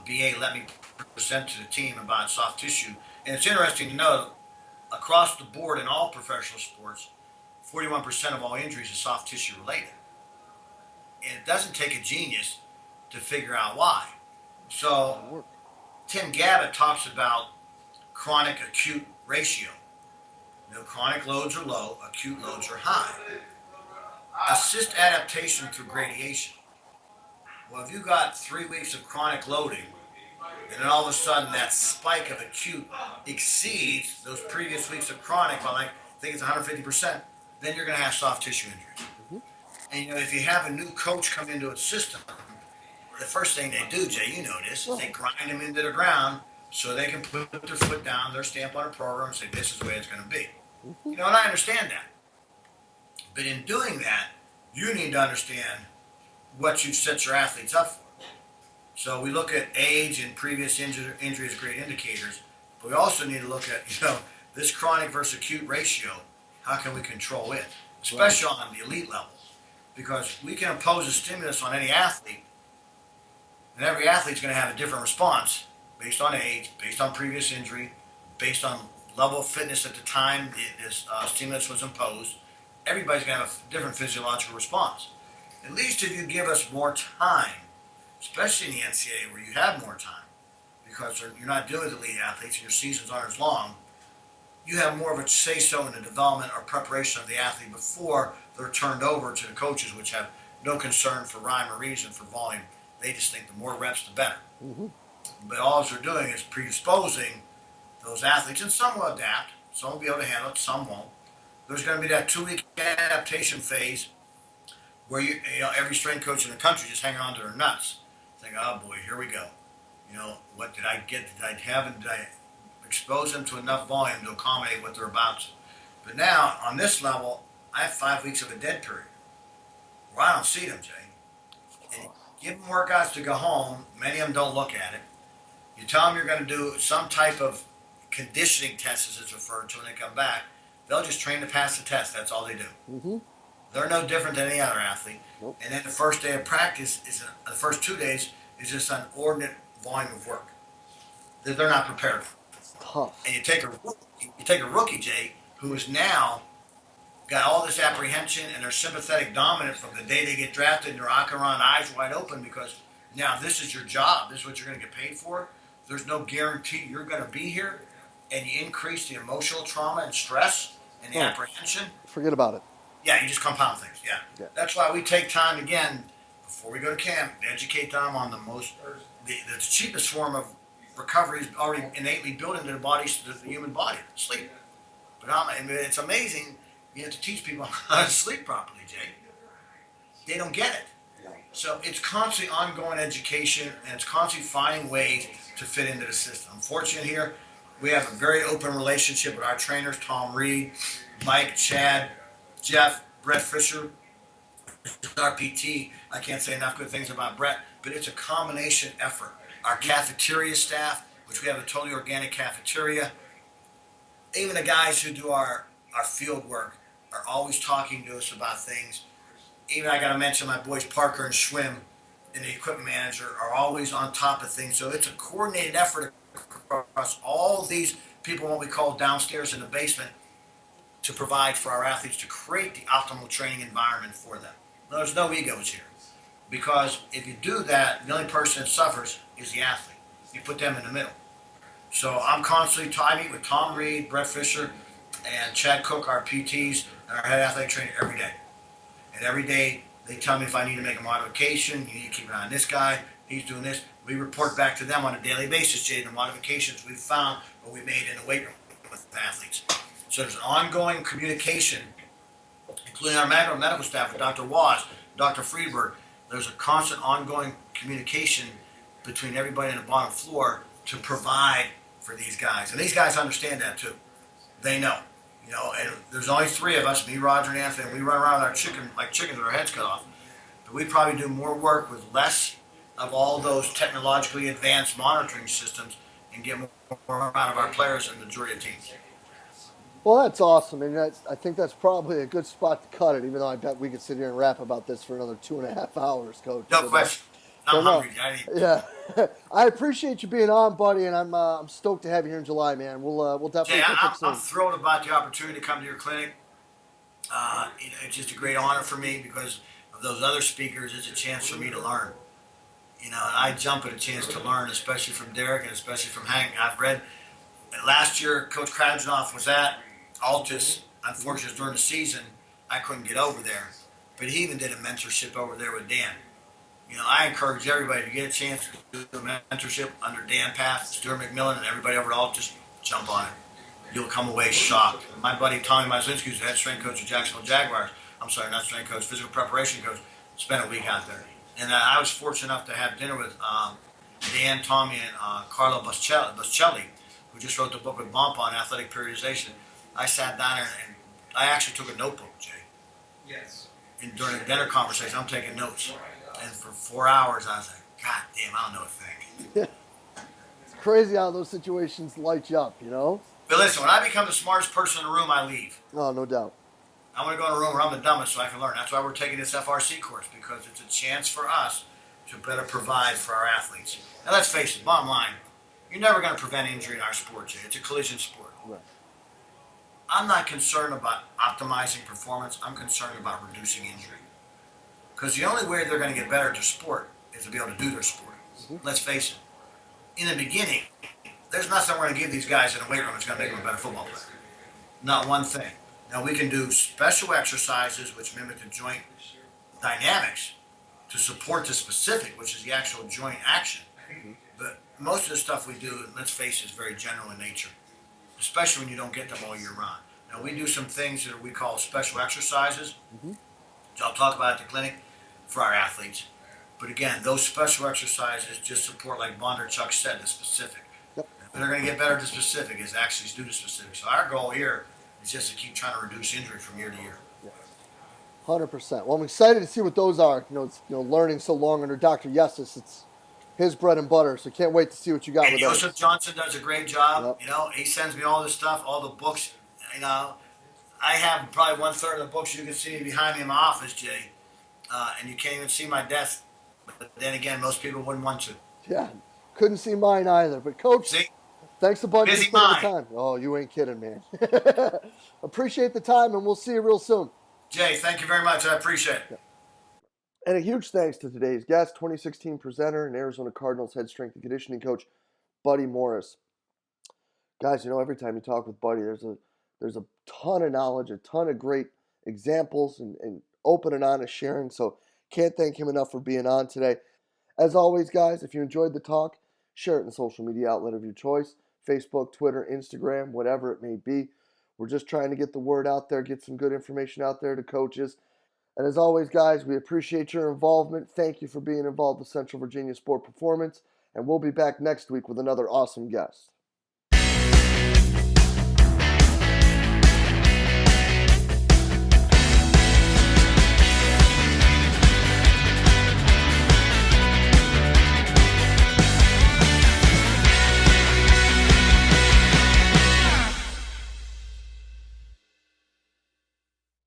BA let me present to the team about soft tissue. And it's interesting to know, across the board in all professional sports, 41% of all injuries are soft tissue related. And it doesn't take a genius to figure out why. So Tim Gabbett talks about chronic acute ratio. You know, chronic loads are low, acute loads are high. Assist adaptation through gradation. Well, if you got 3 weeks of chronic loading, and then all of a sudden that spike of acute exceeds those previous weeks of chronic by, like, I think it's 150%, then you're going to have soft tissue injuries. And, you know, if you have a new coach come into a system, the first thing they do, Jay, you know this, is they grind them into the ground so they can put their foot down, their stamp on a program, and say, this is the way it's going to be. You know, and I understand that. But in doing that, you need to understand what you've set your athletes up for. So we look at age and previous injury as great indicators, but we also need to look at, you know, this chronic versus acute ratio. How can we control it, especially on the elite level? Because we can impose a stimulus on any athlete, and every athlete's going to have a different response based on age, based on previous injury, based on level of fitness at the time this stimulus was imposed. Everybody's going to have a different physiological response. At least if you give us more time, especially in the NCAA where you have more time, because you're not dealing with elite athletes and your seasons aren't as long, you have more of a say-so in the development or preparation of the athlete before they're turned over to the coaches, which have no concern for rhyme or reason for volume. They just think the more reps, the better. But all they're doing is predisposing those athletes, and some will adapt. Some will be able to handle it, some won't. There's going to be that 2-week adaptation phase where you know, every strength coach in the country just hanging on to their nuts. Think, oh boy, here we go. You know, what did I get? Did I expose them to enough volume to accommodate what they're about to? But now, on this level, I have 5 weeks of a dead period where I don't see them, Jay. and you give them workouts to go home. Many of them don't look at it. You tell them you're going to do some type of conditioning test, as it's referred to, when they come back. They'll just train to pass the test. That's all they do. Mm-hmm. They're no different than any other athlete. Nope. And then the first day of practice the first 2 days is just an inordinate volume of work that they're not prepared for. It's tough. And you take a rookie, Jay, who is now got all this apprehension and they're sympathetic dominant from the day they get drafted, and they're walking around eyes wide open because now this is your job. This is what you're going to get paid for. There's no guarantee you're going to be here, and you increase the emotional trauma and stress and the apprehension. Forget about it. Yeah, you just compound things. Yeah. That's why we take time again before we go to camp to educate them on the cheapest form of recovery is already innately built into the human body, sleep. But it's amazing. You have to teach people how to sleep properly, Jay. They don't get it. So it's constantly ongoing education, and it's constantly finding ways to fit into the system. Unfortunately here, we have a very open relationship with our trainers, Tom Reed, Mike, Chad, Jeff, Brett Fisher, our PT. I can't say enough good things about Brett, but it's a combination effort. Our cafeteria staff, which we have a totally organic cafeteria, even the guys who do our field work are always talking to us about things. Even I got to mention my boys Parker and Schwim and the equipment manager are always on top of things. So it's a coordinated effort across all these people, what we call downstairs in the basement, to provide for our athletes to create the optimal training environment for them. There's no egos here. Because if you do that, the only person that suffers is the athlete. You put them in the middle. So I'm constantly meet with Tom Reed, Brett Fisher, and Chad Cook, our PTs, and our head athletic trainer every day. And every day they tell me if I need to make a modification, you need to keep an eye on this guy, he's doing this. We report back to them on a daily basis, Jay, the modifications we found or we made in the weight room with the athletes. So there's an ongoing communication, including our medical staff with Dr. Waz, Dr. Friedberg. There's a constant ongoing communication between everybody on the bottom floor to provide for these guys. And these guys understand that too. They know. And there's only 3 of us, me, Roger, and Anthony, and we run around like chickens with our heads cut off. But we probably do more work with less of all those technologically advanced monitoring systems and get more out of our players than the majority of teams. Well, that's awesome, and I think that's probably a good spot to cut it, even though I bet we could sit here and rap about this for another 2.5 hours, Coach. No question. I'm hungry. Yeah, I appreciate you being on, buddy, and I'm stoked to have you here in July, man. We'll definitely pick up soon. I'm thrilled about the opportunity to come to your clinic. It's just a great honor for me because of those other speakers. It's a chance for me to learn. And I jump at a chance to learn, especially from Derek and especially from Hank. I've read last year, Coach Caridnals was at Altus. Unfortunately, during the season, I couldn't get over there, but he even did a mentorship over there with Dan. I encourage everybody to get a chance to do a mentorship under Dan Path, Stuart McMillan, and everybody over at Altus. Jump on it. You'll come away shocked. My buddy Tommy Mazinski, who's the head strength coach of Jacksonville Jaguars, I'm sorry, not strength coach, physical preparation coach, spent a week out there. And I was fortunate enough to have dinner with Dan, Tommy, and Carlo Buscelli, who just wrote the book with Bump on athletic periodization. I sat down there and I actually took a notebook, Jay. Yes. And during a dinner conversation, I'm taking notes. And for 4 hours, I was like, God damn, I don't know a thing. It's crazy how those situations light you up, But listen, when I become the smartest person in the room, I leave. Oh, no doubt. I want to go in a room where I'm the dumbest so I can learn. That's why we're taking this FRC course, because it's a chance for us to better provide for our athletes. Now, let's face it, bottom line, you're never going to prevent injury in our sport, Jay. It's a collision sport. Right. I'm not concerned about optimizing performance. I'm concerned about reducing injury. Because the only way they're going to get better at their sport is to be able to do their sport. Mm-hmm. Let's face it. In the beginning, there's nothing we're going to give these guys in the weight room that's going to make them a better football player. Not one thing. Now, we can do special exercises which mimic the joint dynamics to support the specific, which is the actual joint action. Mm-hmm. But most of the stuff we do, let's face it, is very general in nature, especially when you don't get them all year round. Now, we do some things that we call special exercises, which I'll talk about at the clinic for our athletes. But again, those special exercises just support, like Bondarchuk said, the specific. Yep. If they're going to get better at the specific, is actually do the specific. So our goal here is just to keep trying to reduce injury from year to year. 100%. Well, I'm excited to see what those are. It's learning so long under Dr. Yessis. It's his bread and butter, so can't wait to see what you got And with Joseph those. Johnson does a great job. Yep. He sends me all this stuff, all the books. I have probably 1/3 of the books you can see behind me in my office, Jay. And you can't even see my desk. But then again, most people wouldn't want to. Yeah, couldn't see mine either. But, Coach, See? thanks a bunch for Busy spending the mind. time. Oh, you ain't kidding, man. Appreciate the time, and we'll see you real soon. Jay, thank you very much. I appreciate it. And a huge thanks to today's guest, 2016 presenter and Arizona Cardinals head strength and conditioning coach, Buddy Morris. Guys, every time you talk with Buddy, there's a ton of knowledge, a ton of great examples, and open and honest sharing. So can't thank him enough for being on today. As always, guys, if you enjoyed the talk, share it in the social media outlet of your choice, Facebook, Twitter, Instagram, whatever it may be. We're just trying to get the word out there, get some good information out there to coaches. And as always, guys, we appreciate your involvement. Thank you for being involved with Central Virginia Sport Performance. And we'll be back next week with another awesome guest.